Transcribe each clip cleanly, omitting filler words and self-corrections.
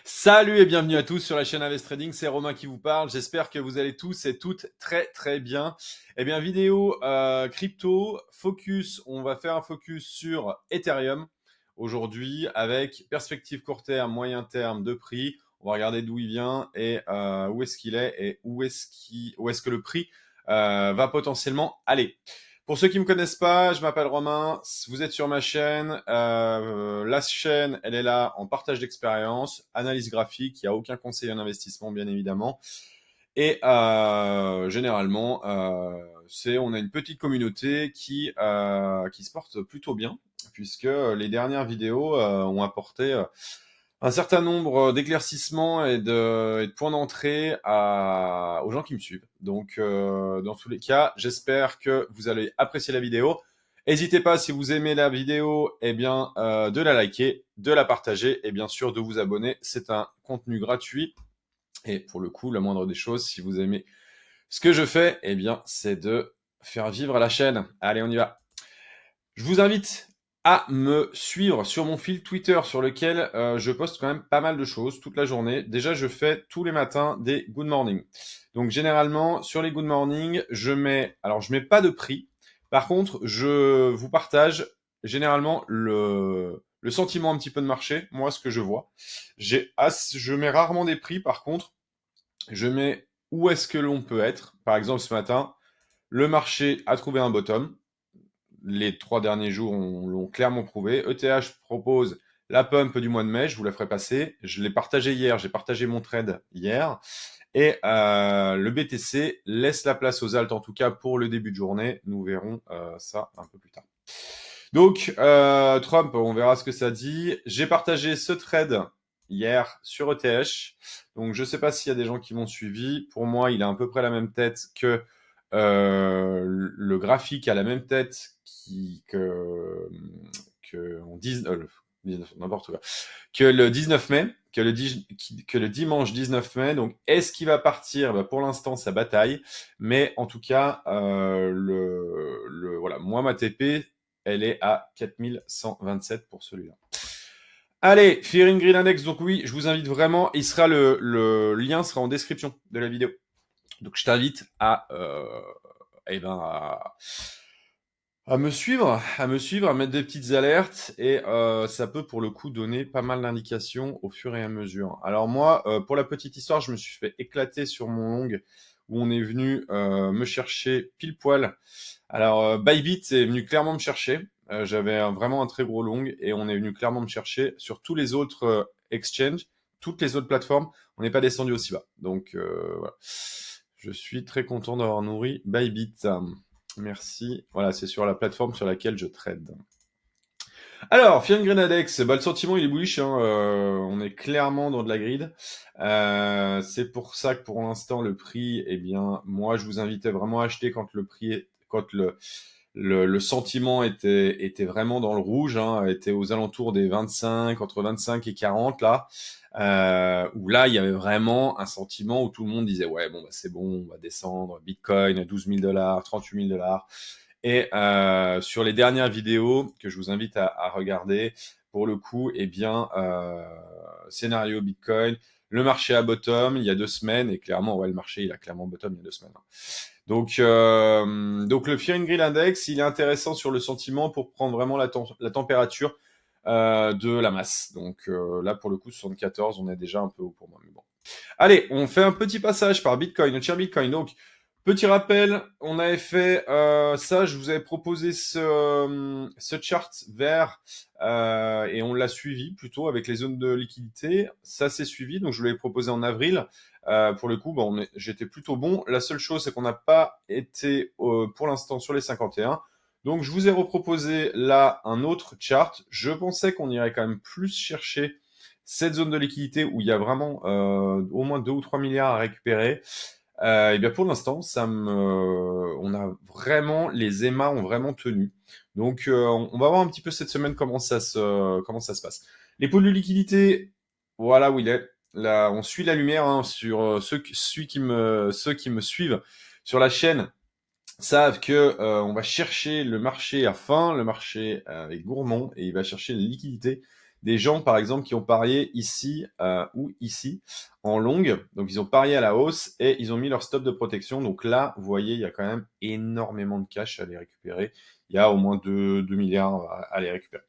Salut et bienvenue à tous sur la chaîne Invest Trading, c'est Romain qui vous parle. J'espère que vous allez tous et toutes très très bien. Eh bien, vidéo crypto, focus, on va faire un focus sur Ethereum aujourd'hui avec perspective court terme, moyen terme de prix. On va regarder d'où il vient et où est-ce qu'il est et où est-ce que le prix va potentiellement aller. Pour ceux qui me connaissent pas, je m'appelle Romain, vous êtes sur ma chaîne. La chaîne, elle est là en partage d'expérience, analyse graphique, il n'y a aucun conseil en investissement, bien évidemment. Et généralement, on a une petite communauté qui se porte plutôt bien, puisque les dernières vidéos ont apporté un certain nombre d'éclaircissements et de points d'entrée aux gens qui me suivent. Donc, dans tous les cas, j'espère que vous allez apprécier la vidéo. N'hésitez pas, si vous aimez la vidéo, eh bien, de la liker, de la partager et bien sûr de vous abonner. C'est un contenu gratuit. Et pour le coup, la moindre des choses, si vous aimez ce que je fais, eh bien, c'est de faire vivre la chaîne. Allez, on y va. Je vous invite à me suivre sur mon fil Twitter sur lequel je poste quand même pas mal de choses toute la journée. Déjà, je fais tous les matins des good morning. Donc généralement, sur les good morning, je mets pas de prix. Par contre, je vous partage généralement le sentiment un petit peu de marché, moi ce que je vois. Je mets rarement des prix, par contre, je mets où est-ce que l'on peut être. Par exemple, ce matin, le marché a trouvé un bottom. Les 3 derniers jours l'ont clairement prouvé. ETH propose la pump du mois de mai, je vous la ferai passer. Je l'ai partagé hier, j'ai partagé mon trade hier. Et le BTC laisse la place aux alts, en tout cas pour le début de journée. Nous verrons ça un peu plus tard. Donc, Trump, on verra ce que ça dit. J'ai partagé ce trade hier sur ETH. Donc, je ne sais pas s'il y a des gens qui m'ont suivi. Pour moi, il a à peu près la même tête que le graphique a la même tête que on dit, n'importe quoi, que le 19 mai, que le dimanche 19 mai. Donc, est-ce qu'il va partir? Pour l'instant, ça bataille. Mais en tout cas, voilà, moi, ma TP, elle est à 4127 pour celui-là. Allez, Fear and Greed Index. Donc oui, je vous invite vraiment. Le lien sera en description de la vidéo. Donc je t'invite eh ben, à me suivre, à mettre des petites alertes et ça peut pour le coup donner pas mal d'indications au fur et à mesure. Alors moi, pour la petite histoire, je me suis fait éclater sur mon long où on est venu me chercher pile poil. Alors Bybit est venu clairement me chercher. J'avais vraiment un très gros long et on est venu clairement me chercher sur tous les autres exchanges, toutes les autres plateformes. On n'est pas descendu aussi bas. Donc voilà. Je suis très content d'avoir nourri Bybit. Merci. Voilà, c'est sur la plateforme sur laquelle je trade. Alors, Fiat Grenadex, le sentiment il est bullish, hein, on est clairement dans de la grid. C'est pour ça que pour l'instant le prix, eh bien, moi je vous invitais vraiment à acheter quand le sentiment était vraiment dans le rouge, hein, était aux alentours des 25, entre 25 et 40 là, où là il y avait vraiment un sentiment où tout le monde disait ouais bon bah c'est bon, on va descendre, Bitcoin à 12 000 $, 38 000 $. Et sur les dernières vidéos que je vous invite à regarder, pour le coup, eh bien, scénario Bitcoin, le marché à bottom il y a 2 semaines, et clairement, ouais, le marché, il a clairement bottom il y a 2 semaines. Hein. Donc le Fear and Greed Index, il est intéressant sur le sentiment pour prendre vraiment la température de la masse. Donc là, pour le coup, 74, on est déjà un peu haut pour moi. Mais bon. Allez, on fait un petit passage par Bitcoin, le tiers Bitcoin. Donc, petit rappel, on avait fait ça, je vous avais proposé ce chart vert et on l'a suivi plutôt avec les zones de liquidité. Ça s'est suivi, donc je vous l'avais proposé en avril. Pour le coup, bon, j'étais plutôt bon. La seule chose, c'est qu'on n'a pas été pour l'instant sur les 51. Donc, je vous ai reproposé là un autre chart. Je pensais qu'on irait quand même plus chercher cette zone de liquidité où il y a vraiment au moins 2 ou 3 milliards à récupérer. Et bien pour l'instant, on a vraiment, les EMA ont vraiment tenu. Donc on va voir un petit peu cette semaine comment ça se passe. Les pôles de liquidité, voilà où il est. Là, on suit la lumière hein, sur ceux qui me suivent sur la chaîne savent que on va chercher le marché à faim, le marché est gourmand et il va chercher la liquidité des gens, par exemple, qui ont parié ici ou ici en longue. Donc, ils ont parié à la hausse et ils ont mis leur stop de protection. Donc là, vous voyez, il y a quand même énormément de cash à les récupérer. Il y a au moins 2 milliards à les récupérer.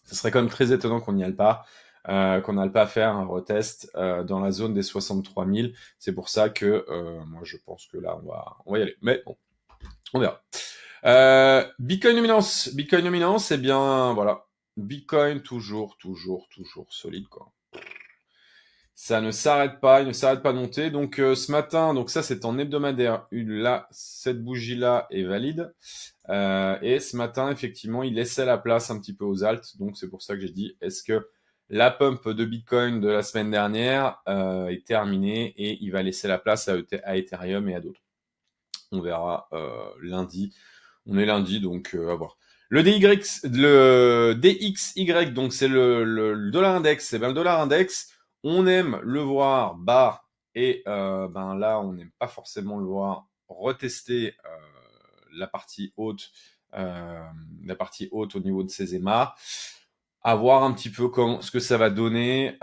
Ce serait quand même très étonnant qu'on n'y aille pas. Qu'on n'aille pas faire un retest dans la zone des 63 000. C'est pour ça que moi je pense que là on va y aller. Mais bon, on verra. Bitcoin dominance, eh bien voilà. Bitcoin toujours solide quoi. Ça ne s'arrête pas, il ne s'arrête pas de monter. Donc ce matin, donc ça c'est en hebdomadaire. Là, cette bougie là est valide. Et ce matin, effectivement, il laissait la place un petit peu aux alts. Donc, c'est pour ça que j'ai dit, est-ce que la pump de Bitcoin de la semaine dernière est terminée et il va laisser la place à Ethereum et à d'autres. On verra lundi. On est lundi, donc à voir. Le DXY, donc c'est le dollar index. C'est bien le dollar index. On aime le voir bas et ben là, on n'aime pas forcément le voir retester la partie haute, au niveau de ses EMA, à voir un petit peu ce que ça va donner.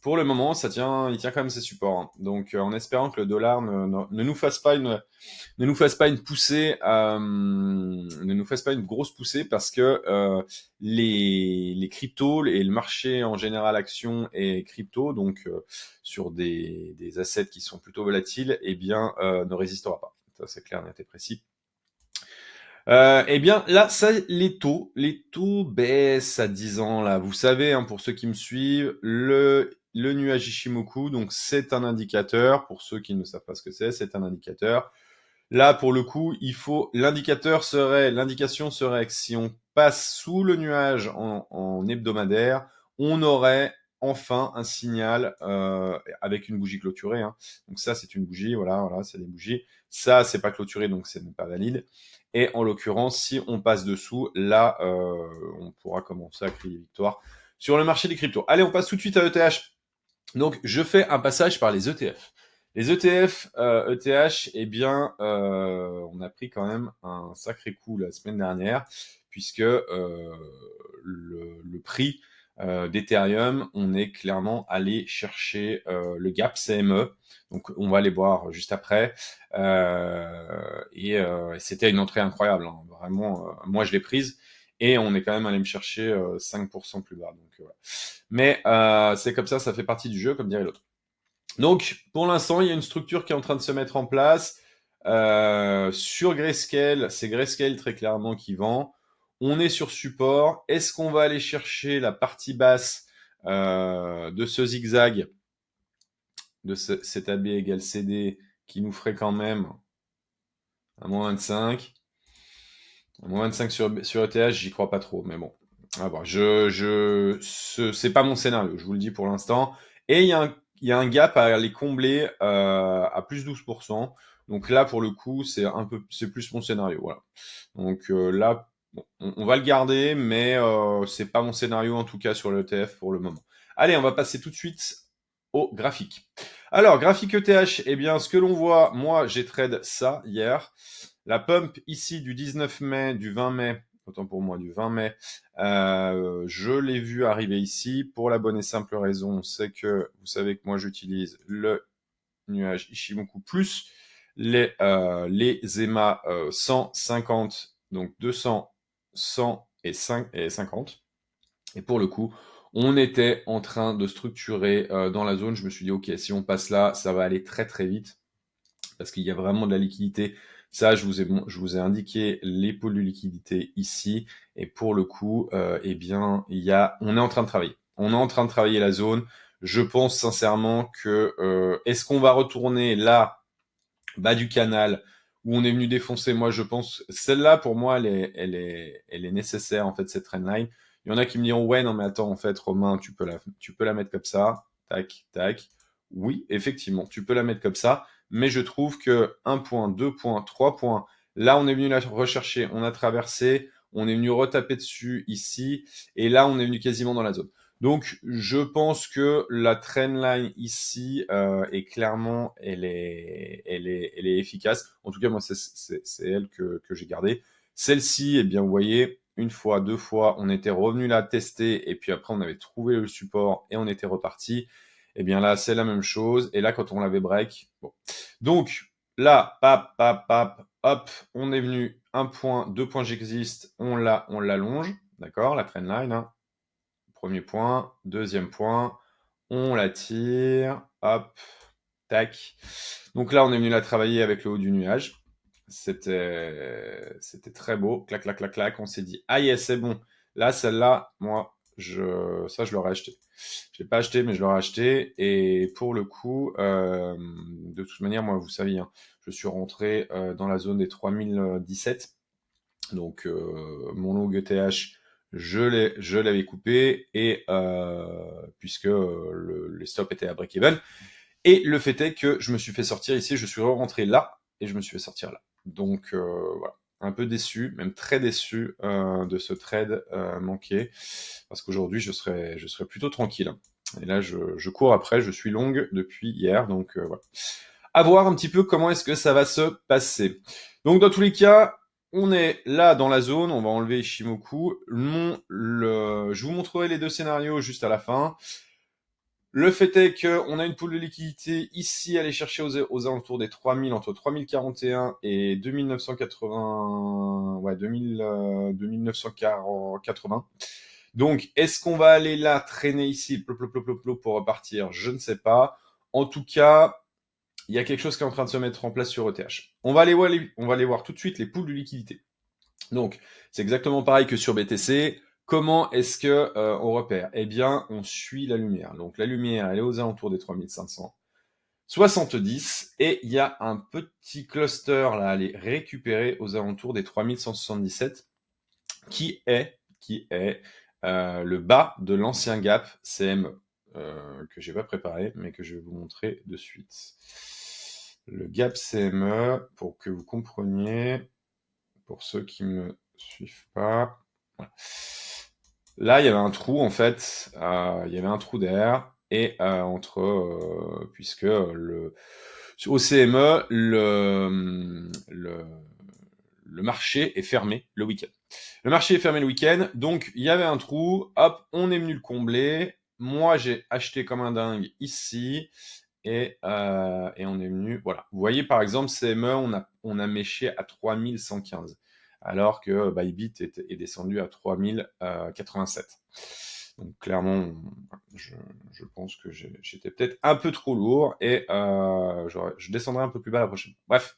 Pour le moment, il tient quand même ses supports, hein. Donc, en espérant que le dollar ne nous fasse pas une poussée, ne nous fasse pas une grosse poussée, parce que les cryptos et le marché en général action et crypto, donc sur des assets qui sont plutôt volatiles, eh bien ne résistera pas. Ça c'est clair, net et précis. Eh bien, là, ça, les taux baissent à 10 ans, là. Vous savez, hein, pour ceux qui me suivent, le nuage Ishimoku, donc c'est un indicateur. Pour ceux qui ne savent pas ce que c'est un indicateur. Là, pour le coup, l'indication serait que si on passe sous le nuage en hebdomadaire, on aurait enfin un signal avec une bougie clôturée, hein. Donc ça, c'est une bougie, voilà, c'est des bougies. Ça, c'est pas clôturé, donc c'est pas valide. Et en l'occurrence, si on passe dessous, là, on pourra commencer à crier victoire sur le marché des cryptos. Allez, on passe tout de suite à ETH. Donc, je fais un passage par les ETF. Les ETF, ETH, eh bien, on a pris quand même un sacré coup la semaine dernière, puisque le prix d'Ethereum, on est clairement allé chercher le gap CME. Donc, on va aller voir juste après. Et c'était une entrée incroyable, hein. Vraiment, moi, je l'ai prise. Et on est quand même allé me chercher 5% plus bas. Donc, voilà. Mais c'est comme ça fait partie du jeu, comme dirait l'autre. Donc, pour l'instant, il y a une structure qui est en train de se mettre en place. Sur Grayscale, c'est Grayscale très clairement qui vend. On est sur support. Est-ce qu'on va aller chercher la partie basse de ce zigzag, de cet AB égale CD, qui nous ferait quand même un moins 25. Un moins 25 sur ETH, j'y crois pas trop, mais bon. On va voir. C'est pas mon scénario, je vous le dis pour l'instant. Et il y a un gap à aller combler à plus 12%. Donc là, pour le coup, c'est plus mon scénario. Voilà. Donc là, bon, on va le garder, mais c'est pas mon scénario en tout cas sur l'ETF pour le moment. Allez, on va passer tout de suite au graphique. Alors, graphique ETH, eh bien, ce que l'on voit, moi, j'ai trade ça hier. La pump ici du 19 mai, du 20 mai, autant pour moi, du 20 mai, je l'ai vu arriver ici pour la bonne et simple raison, c'est que vous savez que moi j'utilise le nuage Ishimoku plus les EMA 150, donc 200, 100 et 50. Et pour le coup, on était en train de structurer dans la zone. Je me suis dit, ok, si on passe là, ça va aller très très vite parce qu'il y a vraiment de la liquidité. Ça, je vous ai indiqué les pôles de liquidité ici. Et pour le coup, eh bien, on est en train de travailler. On est en train de travailler la zone. Je pense sincèrement que est-ce qu'on va retourner là, bas du canal, où on est venu défoncer? Moi, je pense celle-là, pour moi, elle est nécessaire en fait, cette trendline. Il y en a qui me diront, ouais, non mais attends, en fait, Romain, tu peux la mettre comme ça, tac, tac. Oui, effectivement, tu peux la mettre comme ça, mais je trouve que 1 point, 2 points, 3 points, là on est venu la rechercher, on a traversé, on est venu retaper dessus ici, et là on est venu quasiment dans la zone. Donc je pense que la trendline ici est clairement, elle est efficace. En tout cas moi c'est elle que j'ai gardée. Celle-ci, eh bien vous voyez, une fois, deux fois, on était revenu là tester, et puis après on avait trouvé le support et on était reparti. Et bien là, c'est la même chose. Et là, quand on l'avait break, bon. Donc là, pap, pap, pap, hop, on est venu, un point, deux points j'existe, on l'allonge, d'accord, la trendline, hein. Premier point, deuxième point, on la tire, hop, tac. Donc là, on est venu la travailler avec le haut du nuage. C'était très beau. Clac, clac, clac, clac. On s'est dit, ah yes, c'est bon. Là, celle-là, moi, ça, je l'aurais acheté. Je l'ai pas acheté, mais je l'aurais acheté. Et pour le coup, de toute manière, moi, vous savez, hein, je suis rentré dans la zone des 3017. Donc, mon long ETH, je l'avais coupé, et puisque les stops étaient à break-even. Et le fait est que je me suis fait sortir ici, je suis rentré là, et je me suis fait sortir là. Donc voilà, un peu déçu, même très déçu de ce trade manqué, parce qu'aujourd'hui je serais plutôt tranquille. Et là je cours après, je suis long depuis hier, donc voilà. À voir un petit peu comment est-ce que ça va se passer. Donc dans tous les cas, on est là dans la zone, on va enlever Ishimoku. Je vous montrerai les deux scénarios juste à la fin. Le fait est qu'on a une pool de liquidité ici à aller chercher aux alentours des 3000, entre 3041 et 2980, ouais, 2980. Donc, est-ce qu'on va aller là, traîner ici, plop, plop, plop, plop, plop, pour repartir? Je ne sais pas. En tout cas, il y a quelque chose qui est en train de se mettre en place sur ETH. On va aller voir tout de suite les pools de liquidité. Donc, c'est exactement pareil que sur BTC. Comment est-ce que on repère? Eh bien, on suit la lumière. Donc, la lumière, elle est aux alentours des 3570, et il y a un petit cluster là à aller récupérer aux alentours des 3177, qui est le bas de l'ancien gap CME, que j'ai pas préparé, mais que je vais vous montrer de suite. Le gap CME, pour que vous compreniez, pour ceux qui me suivent pas. Voilà. Là, il y avait un trou, en fait, il y avait un trou d'air, et puisque au CME, le marché est fermé le week-end. Le marché est fermé le week-end, donc il y avait un trou, hop, on est venu le combler. Moi, j'ai acheté comme un dingue ici, et on est venu, voilà. Vous voyez, par exemple, CME, on a méché à 3115, alors que Bybit est descendu à 3087. Donc clairement, je pense que j'étais peut-être un peu trop lourd, et je descendrai un peu plus bas la prochaine. Bref.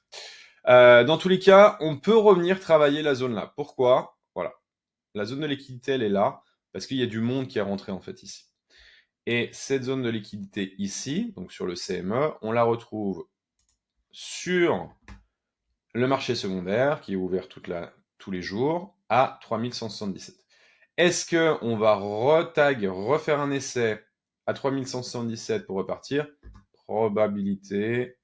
Dans tous les cas, on peut revenir travailler la zone là. Pourquoi? Voilà. La zone de liquidité, elle est là, parce qu'il y a du monde qui est rentré, en fait, ici. Et cette zone de liquidité ici, donc sur le CME, on la retrouve sur le marché secondaire, qui est ouvert tous les jours, à 3177. Est-ce qu'on va refaire un essai à 3177 pour repartir? Probabilité.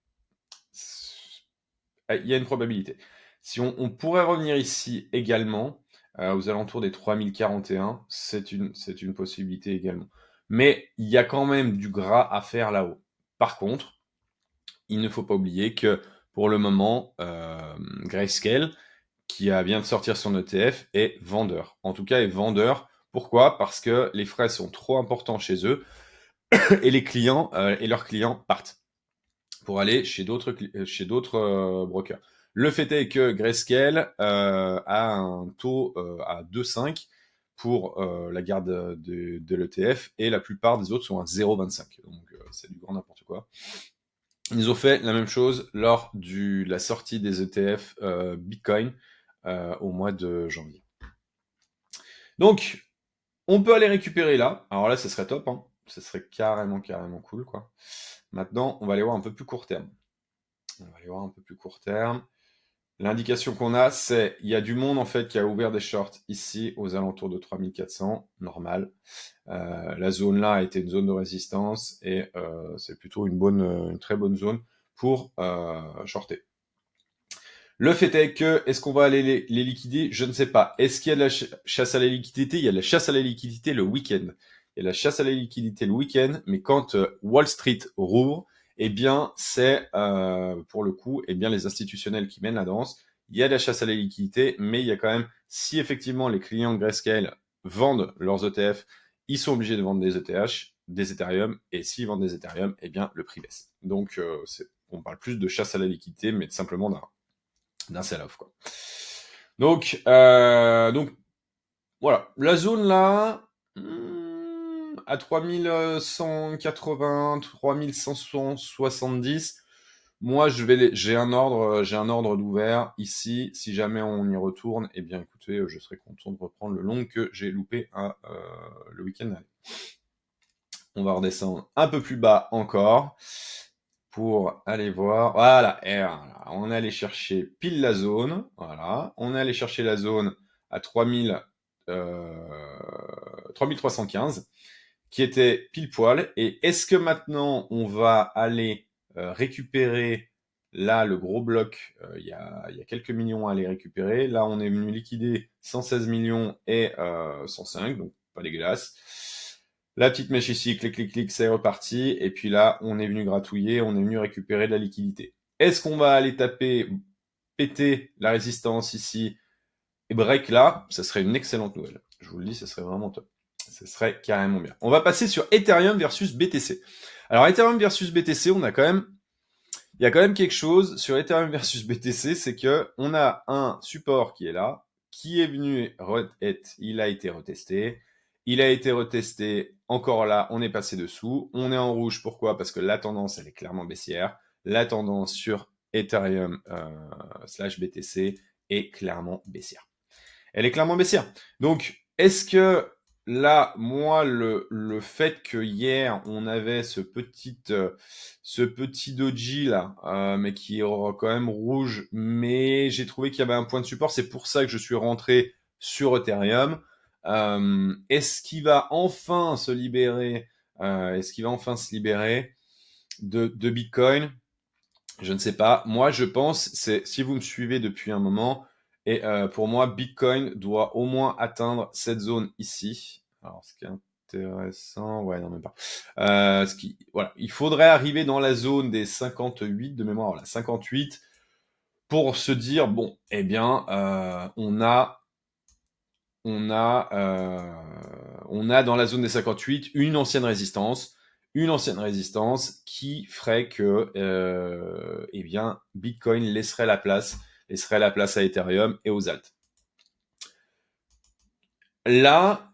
Il y a une probabilité. Si on pourrait revenir ici également, aux alentours des 3041, c'est une possibilité également. Mais il y a quand même du gras à faire là-haut. Par contre, il ne faut pas oublier que pour le moment, Grayscale, qui vient de sortir son ETF, est vendeur. En tout cas, est vendeur. Pourquoi? Parce que les frais sont trop importants chez eux, et les clients et leurs clients partent pour aller chez d'autres brokers. Le fait est que Grayscale a un taux à 2,5 pour la garde de l'ETF, et la plupart des autres sont à 0,25. Donc c'est du grand n'importe quoi. Ils ont fait la même chose lors de la sortie des ETF Bitcoin au mois de janvier. Donc, on peut aller récupérer là. Alors là, ce serait top, hein. Ce serait carrément cool, quoi. Maintenant, on va aller voir un peu plus court terme. L'indication qu'on a, c'est il y a du monde, en fait, qui a ouvert des shorts ici aux alentours de 3400, normal. La zone là a été une zone de résistance, et c'est plutôt une très bonne zone pour shorter. Le fait est que, est-ce qu'on va aller les liquider? Je ne sais pas. Est-ce qu'il y a de la chasse à la liquidité? Il y a de la chasse à la liquidité le week-end. Il y a de la chasse à la liquidité le week-end, mais quand Wall Street rouvre, eh bien, c'est pour le coup, eh bien, les institutionnels qui mènent la danse. il y a de la chasse à la liquidité, mais il y a quand même, si effectivement les clients de Grayscale vendent leurs ETF, ils sont obligés de vendre des ETH, des Ethereum, et s'ils vendent des Ethereum, eh bien le prix baisse. Donc on parle plus de chasse à la liquidité, mais simplement d'un sell-off, quoi. Donc voilà, la zone là, à 3180, 3170, moi j'ai un ordre d'ouvert ici. Si jamais on y retourne, eh bien écoutez, je serai content de reprendre le long que j'ai loupé le week-end dernier. On va redescendre un peu plus bas encore pour aller voir. Voilà, et voilà, on est allé chercher pile la zone. Voilà, on est allé chercher la zone à 3315, qui était pile poil. Et est-ce que maintenant on va aller récupérer là le gros bloc? Il y a quelques millions à aller récupérer. Là, on est venu liquider 116 millions et 105, donc pas dégueulasse. La petite mèche ici, clic, clic, clic, c'est reparti. Et puis là, on est venu gratouiller, on est venu récupérer de la liquidité. Est-ce qu'on va aller péter la résistance ici et break là? Ça serait une excellente nouvelle. Je vous le dis, ça serait vraiment top. Ça serait carrément bien. On va passer sur Ethereum versus BTC. Alors, Ethereum versus BTC, il y a quand même quelque chose sur Ethereum versus BTC, c'est que on a un support qui est là, qui est venu il a été retesté. Il a été retesté encore là, on est passé dessous. On est en rouge, pourquoi? Parce que la tendance, elle est clairement baissière. La tendance sur Ethereum slash BTC est clairement baissière. Elle est clairement baissière. Donc, est-ce que là, moi, le fait que hier, on avait ce petit doji là, mais qui est quand même rouge, mais j'ai trouvé qu'il y avait un point de support, c'est pour ça que je suis rentré sur Ethereum. Est-ce qu'il va enfin se libérer de Bitcoin? Je ne sais pas. Moi, je pense, si vous me suivez depuis un moment, et pour moi, Bitcoin doit au moins atteindre cette zone ici. Alors, ce qui est intéressant, ouais, non, même pas. Voilà, il faudrait arriver dans la zone des 58 de mémoire, voilà, 58, pour se dire, bon, eh bien, on a dans la zone des 58 une ancienne résistance qui ferait que eh bien, Bitcoin laisserait la place à Ethereum et aux alts. Là,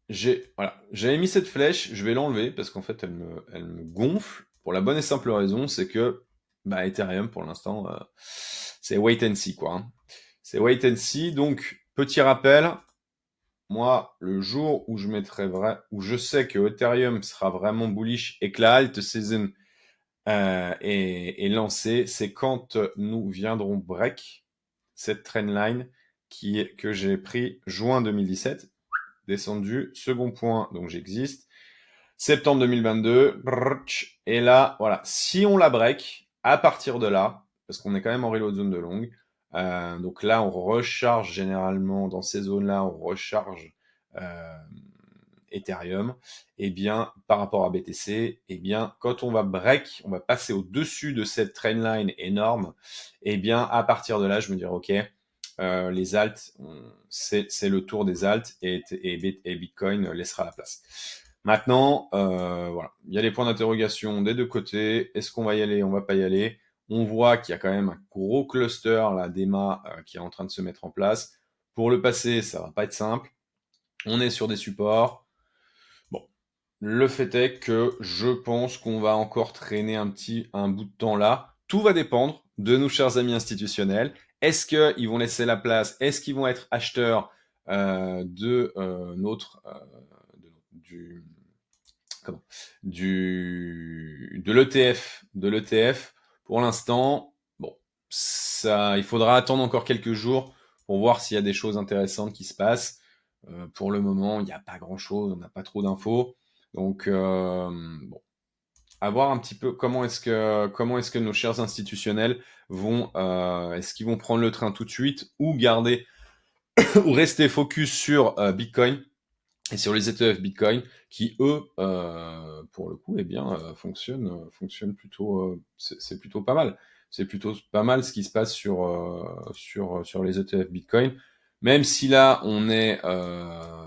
j'avais mis cette flèche, je vais l'enlever parce qu'en fait, elle me gonfle pour la bonne et simple raison, c'est que Ethereum, pour l'instant, c'est wait and see, quoi. Hein. C'est wait and see. Donc, petit rappel, moi, le jour où où je sais que Ethereum sera vraiment bullish et que la alt season est lancée, c'est quand nous viendrons break cette trendline que j'ai pris juin 2017, descendu, second point, donc j'existe, septembre 2022, et là, voilà, si on la break, à partir de là, parce qu'on est quand même en reload zone de longue, donc là, on recharge généralement, dans ces zones-là, on recharge Ethereum, et bien, par rapport à BTC, et bien, quand on va break, on va passer au-dessus de cette trendline énorme, et bien, à partir de là, je me dirais, OK, les alts, c'est le tour des alts et Bitcoin laissera la place. Maintenant, voilà, il y a les points d'interrogation des deux côtés. Est-ce qu'on va y aller? On va pas y aller. On voit qu'il y a quand même un gros cluster là d'EMA qui est en train de se mettre en place. Pour le passer, ça va pas être simple. On est sur des supports. Bon, le fait est que je pense qu'on va encore traîner un bout de temps là. Tout va dépendre de nos chers amis institutionnels. Est-ce qu'ils vont laisser la place? Est-ce qu'ils vont être acheteurs du comment de l'ETF? Pour l'instant, bon, il faudra attendre encore quelques jours pour voir s'il y a des choses intéressantes qui se passent. Pour le moment, il n'y a pas grand-chose, on n'a pas trop d'infos. Donc, bon, à voir un petit peu comment est-ce que nos chers institutionnels est-ce qu'ils vont prendre le train tout de suite ou garder ou rester focus sur Bitcoin et sur les ETF Bitcoin qui eux, pour le coup, eh bien, fonctionnent plutôt, c'est plutôt pas mal. c'est plutôt pas mal ce qui se passe sur les ETF Bitcoin. Même si là,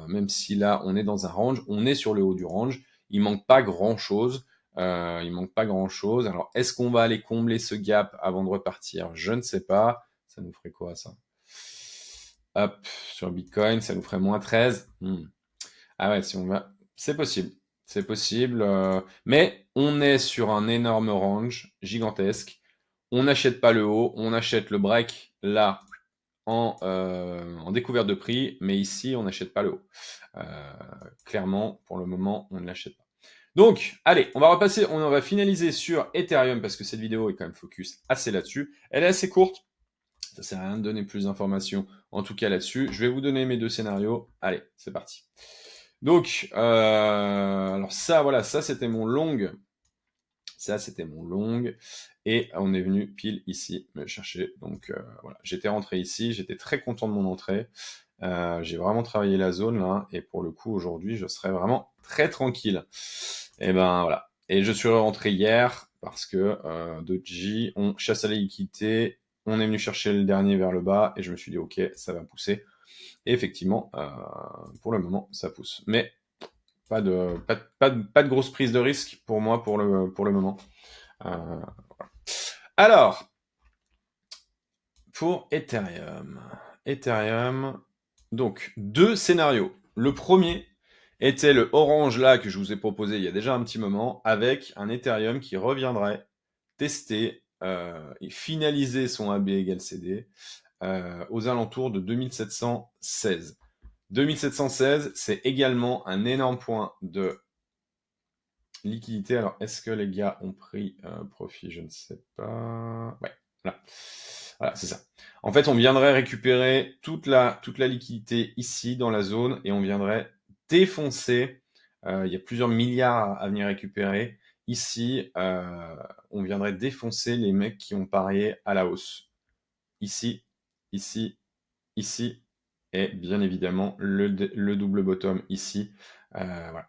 même si là, on est dans un range, on est sur le haut du range. Il manque pas grand-chose. Il manque pas grand-chose. Alors, est-ce qu'on va aller combler ce gap avant de repartir? Je ne sais pas. Ça nous ferait quoi, ça? Hop, sur Bitcoin, ça nous ferait moins 13. Ah ouais, si on va... C'est possible. C'est possible. Mais on est sur un énorme range, gigantesque. On n'achète pas le haut, on achète le break là en découverte de prix, mais ici, on n'achète pas le haut. Clairement, pour le moment, on ne l'achète pas. Donc, allez, on va repasser, on va finaliser sur Ethereum parce que cette vidéo est quand même focus assez là-dessus. Elle est assez courte, ça sert à rien de donner plus d'informations en tout cas là-dessus. Je vais vous donner mes deux scénarios. Allez, c'est parti. Donc, alors ça, voilà, ça c'était mon long. Ça, c'était mon long. Et on est venu pile ici me chercher. Donc voilà, j'étais rentré ici, j'étais très content de mon entrée. J'ai vraiment travaillé la zone là. Et pour le coup, aujourd'hui, je serais vraiment très tranquille. Et ben voilà. Et je suis rentré hier parce que Doji, on chasse à la liquidité. On est venu chercher le dernier vers le bas. Et je me suis dit, ok, ça va pousser. Et effectivement, pour le moment, ça pousse. Mais pas de grosse prise de risque pour moi pour le moment. Euh, alors, pour Ethereum. Ethereum, donc deux scénarios. Le premier était le orange là que je vous ai proposé il y a déjà un petit moment, avec un Ethereum qui reviendrait tester et finaliser son AB égale CD aux alentours de 2716. 2716, c'est également un énorme point de liquidité. Alors, est-ce que les gars ont pris profit? Je ne sais pas. Ouais, voilà. Voilà, c'est ça. En fait, on viendrait récupérer toute la liquidité ici dans la zone et on viendrait défoncer. Il y a plusieurs milliards à venir récupérer. Ici, on viendrait défoncer les mecs qui ont parié à la hausse. Ici, ici, ici, et bien évidemment le double bottom ici. Voilà.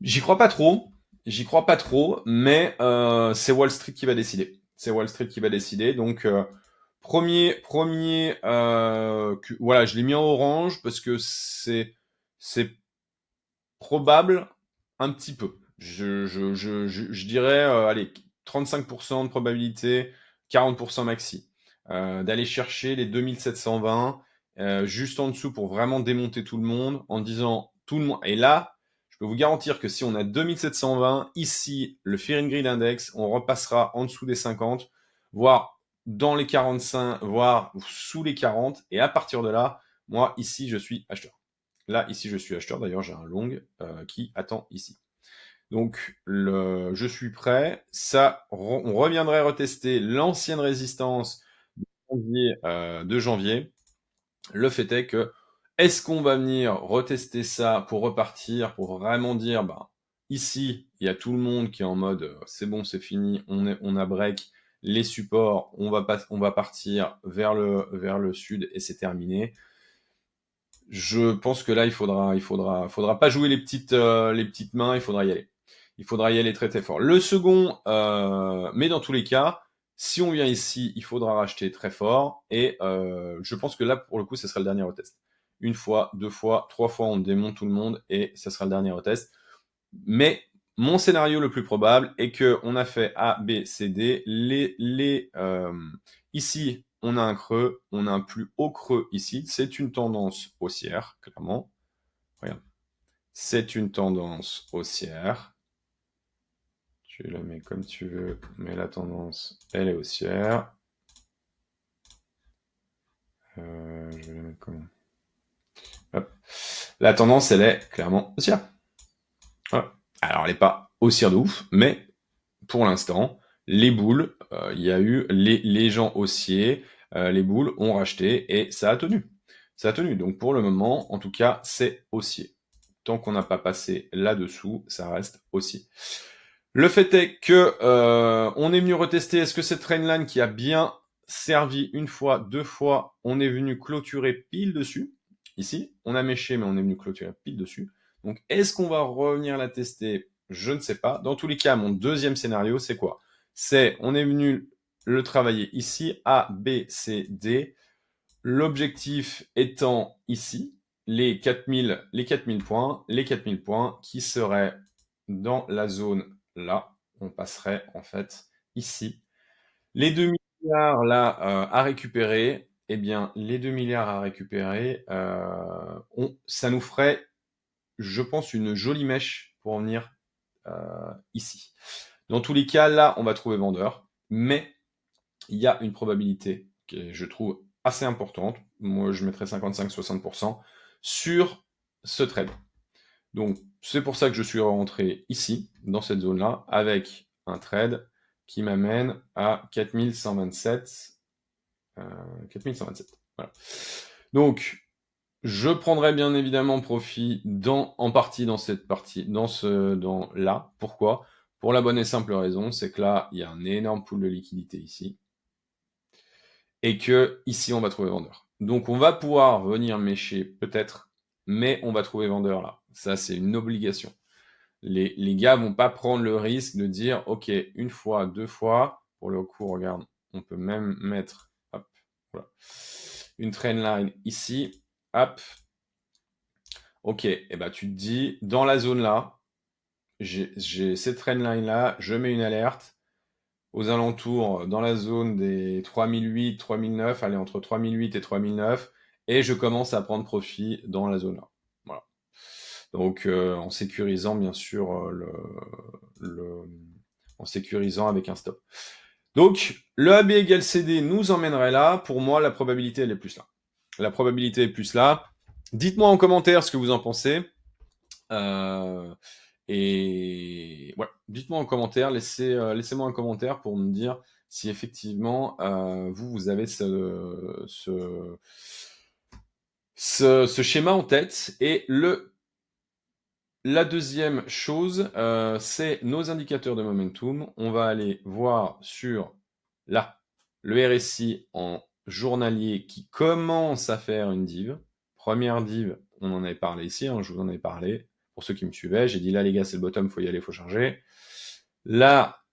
J'y crois pas trop. J'y crois pas trop, mais c'est Wall Street qui va décider. C'est Wall Street qui va décider. Donc premier, voilà, je l'ai mis en orange parce que c'est probable un petit peu. Je dirais, allez, 35% de probabilité, 40% maxi, d'aller chercher les 2720 juste en dessous pour vraiment démonter tout le monde en disant tout le monde. Et là, je peux vous garantir que si on a 2720, ici, le Fear and Greed Index, on repassera en dessous des 50, voire dans les 45, voire sous les 40. Et à partir de là, moi, ici, je suis acheteur. Là, ici, je suis acheteur. D'ailleurs, j'ai un long qui attend ici. Donc, je suis prêt. Ça, on reviendrait retester l'ancienne résistance de janvier. Le fait est que, est-ce qu'on va venir retester ça pour repartir, pour vraiment dire, bah, ici, il y a tout le monde qui est en mode, c'est bon, c'est fini, on a break les supports, on va partir vers le sud et c'est terminé. Je pense que là, il faudra pas jouer les petites mains, il faudra y aller. Il faudra y aller très très fort. Le second, mais dans tous les cas, si on vient ici, il faudra racheter très fort. Et je pense que là, pour le coup, ce sera le dernier retest. Une fois, deux fois, trois fois, on démonte tout le monde et ce sera le dernier retest. Mais mon scénario le plus probable est que on a fait A, B, C, D. Ici, on a un creux, on a un plus haut creux ici. C'est une tendance haussière, clairement. Regarde. C'est une tendance haussière. Tu la mets comme tu veux, mais la tendance, elle est haussière. Je vais la mettre comment? Hop. La tendance, elle est clairement haussière. Voilà. Alors, elle n'est pas haussière de ouf, mais pour l'instant, les boules, il y a eu les gens haussiers, les boules ont racheté et ça a tenu. Ça a tenu. Donc pour le moment, en tout cas, c'est haussier. Tant qu'on n'a pas passé là-dessous, ça reste haussier. Le fait est que on est venu retester, est-ce que cette trendline qui a bien servi une fois, deux fois, on est venu clôturer pile dessus. Ici, on a méché, mais on est venu clôturer pile dessus. Donc, est-ce qu'on va revenir la tester? Je ne sais pas. Dans tous les cas, mon deuxième scénario, c'est quoi? C'est, on est venu le travailler ici, A, B, C, D. L'objectif étant ici, les 4000 points, les 4000 points qui seraient dans la zone là. On passerait en fait ici. Les 2 milliards là à récupérer, eh bien, les 2 milliards à récupérer, ça nous ferait, je pense, une jolie mèche pour venir ici. Dans tous les cas, là, on va trouver vendeur, mais il y a une probabilité que je trouve assez importante. Moi, je mettrais 55-60% sur ce trade. Donc, c'est pour ça que je suis rentré ici, dans cette zone-là, avec un trade qui m'amène à 4127. 4127. Voilà. Donc, je prendrai bien évidemment profit en partie dans cette partie, dans là. Pourquoi? Pour la bonne et simple raison, c'est que là, il y a un énorme pool de liquidité ici. Et que ici, on va trouver vendeur. Donc, on va pouvoir venir mécher peut-être, mais on va trouver vendeur là. Ça, c'est une obligation. Les gars vont pas prendre le risque de dire, OK, une fois, deux fois. Pour le coup, regarde, on peut même mettre, hop, voilà, une trendline ici, hop. OK, et ben tu te dis, dans la zone là, j'ai cette trendline là, je mets une alerte aux alentours, dans la zone des 3008, 3009, allez, entre 3008 et 3009, et je commence à prendre profit dans la zone là. Voilà. Donc, en sécurisant, bien sûr, en sécurisant avec un stop. Donc, le AB égale CD nous emmènerait là. Pour moi, la probabilité, elle est plus là. La probabilité est plus là. Dites-moi en commentaire ce que vous en pensez. Et ouais, dites-moi en commentaire, laissez-moi un commentaire pour me dire si effectivement vous avez ce schéma en tête. Et la deuxième chose, c'est nos indicateurs de momentum. On va aller voir sur là, le RSI en journalier qui commence à faire une div. Première div, on en avait parlé ici, hein, je vous en avais parlé. Pour ceux qui me suivaient, j'ai dit là les gars c'est le bottom, faut y aller, faut charger. Là,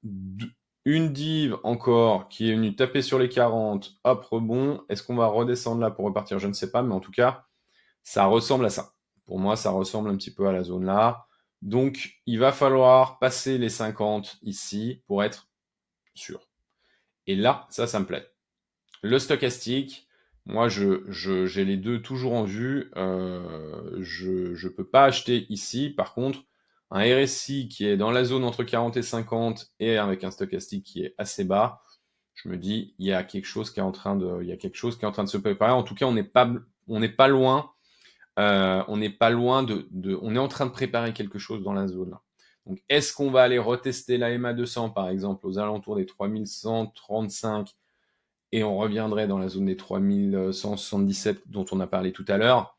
une div encore qui est venue taper sur les 40, hop, rebond. Est-ce qu'on va redescendre là pour repartir? Je ne sais pas, mais en tout cas, ça ressemble à ça. Pour moi, ça ressemble un petit peu à la zone là. Donc, il va falloir passer les 50 ici pour être sûr. Et là, ça me plaît. Le stochastique, moi, j'ai les deux toujours en vue. Je ne peux pas acheter ici. Par contre, un RSI qui est dans la zone entre 40 et 50 et avec un stochastique qui est assez bas, je me dis, il y a quelque chose qui est en train de se préparer. En tout cas, on n'est pas loin. On n'est pas loin on est en train de préparer quelque chose dans la zone là. Donc, est-ce qu'on va aller retester la MA 200 par exemple aux alentours des 3135 et on reviendrait dans la zone des 3177 dont on a parlé tout à l'heure?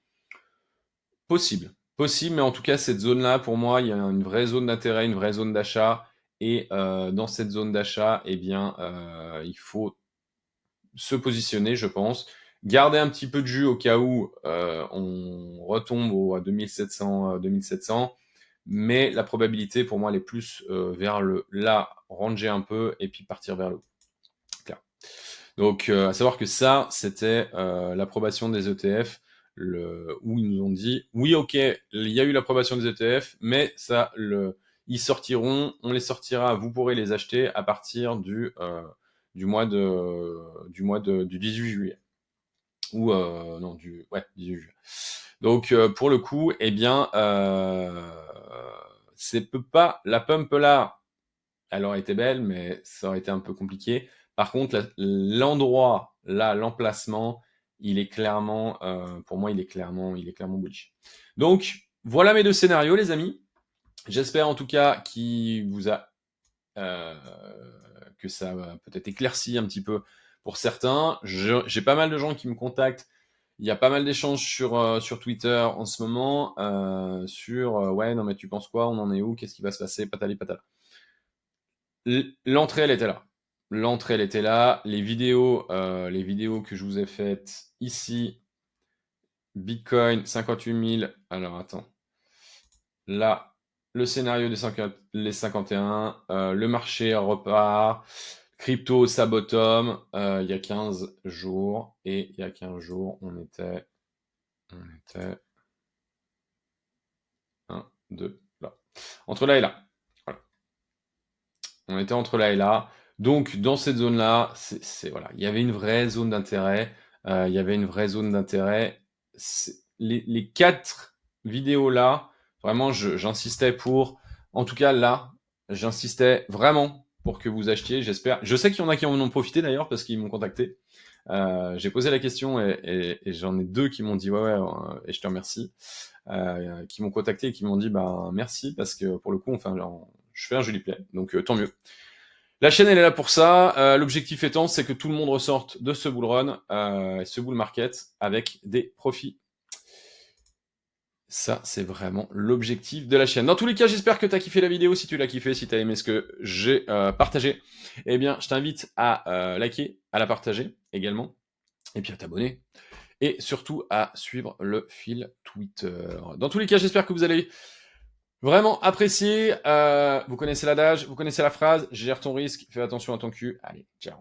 Possible. Possible, mais en tout cas, cette zone-là, pour moi, il y a une vraie zone d'intérêt, une vraie zone d'achat. Et dans cette zone d'achat, eh bien, il faut se positionner, je pense. Garder un petit peu de jus au cas où on retombe à 2700, mais la probabilité pour moi elle est plus vers le là, ranger un peu et puis partir vers le haut. Clair. Donc à savoir que ça, c'était l'approbation des ETF, où ils nous ont dit oui, ok, il y a eu l'approbation des ETF, mais ça, ils sortiront, on les sortira, vous pourrez les acheter à partir du 18 juillet. Ou non, 18 juillet. Donc pour le coup, eh bien, c'est pas la pump là, elle aurait été belle, mais ça aurait été un peu compliqué. Par contre, l'endroit, là, l'emplacement, il est clairement, pour moi, il est clairement bullish. Donc, voilà mes deux scénarios, les amis. J'espère en tout cas euh, que ça a peut-être éclairci un petit peu pour certains. J'ai pas mal de gens qui me contactent. Il y a pas mal d'échanges sur Twitter en ce moment ouais, non mais tu penses quoi? On en est où? Qu'est-ce qui va se passer? Patali patala. L'entrée, elle était là. L'entrée, elle était là. Les vidéos que je vous ai faites ici, Bitcoin 58 000. Alors attends. Là, le scénario des les 51, le marché repart. Crypto, ça bottom il y a 15 jours. Et il y a 15 jours, on était 1, 2, là. Entre là et là. Voilà. On était entre là et là. Donc, dans cette zone-là, voilà, il y avait une vraie zone d'intérêt. Il y avait une vraie zone d'intérêt. Les 4 vidéos là, vraiment, j'insistais pour. En tout cas, là, j'insistais vraiment pour que vous achetiez. J'espère. Je sais qu'il y en a qui en ont profité d'ailleurs parce qu'ils m'ont contacté. J'ai posé la question et j'en ai 2 qui m'ont dit ouais, et je te remercie. Qui m'ont contacté et qui m'ont dit bah merci parce que pour le coup, je fais un joli play, donc tant mieux. La chaîne elle est là pour ça. L'objectif étant, c'est que tout le monde ressorte de ce bull run, ce bull market avec des profits. Ça, c'est vraiment l'objectif de la chaîne. Dans tous les cas, j'espère que tu as kiffé la vidéo. Si tu l'as kiffé, si tu as aimé ce que j'ai partagé, eh bien, je t'invite à liker, à la partager également, et puis à t'abonner. Et surtout à suivre le fil Twitter. Dans tous les cas, j'espère que vous allez vraiment apprécier. Vous connaissez l'adage, vous connaissez la phrase, gère ton risque, fais attention à ton cul. Allez, ciao.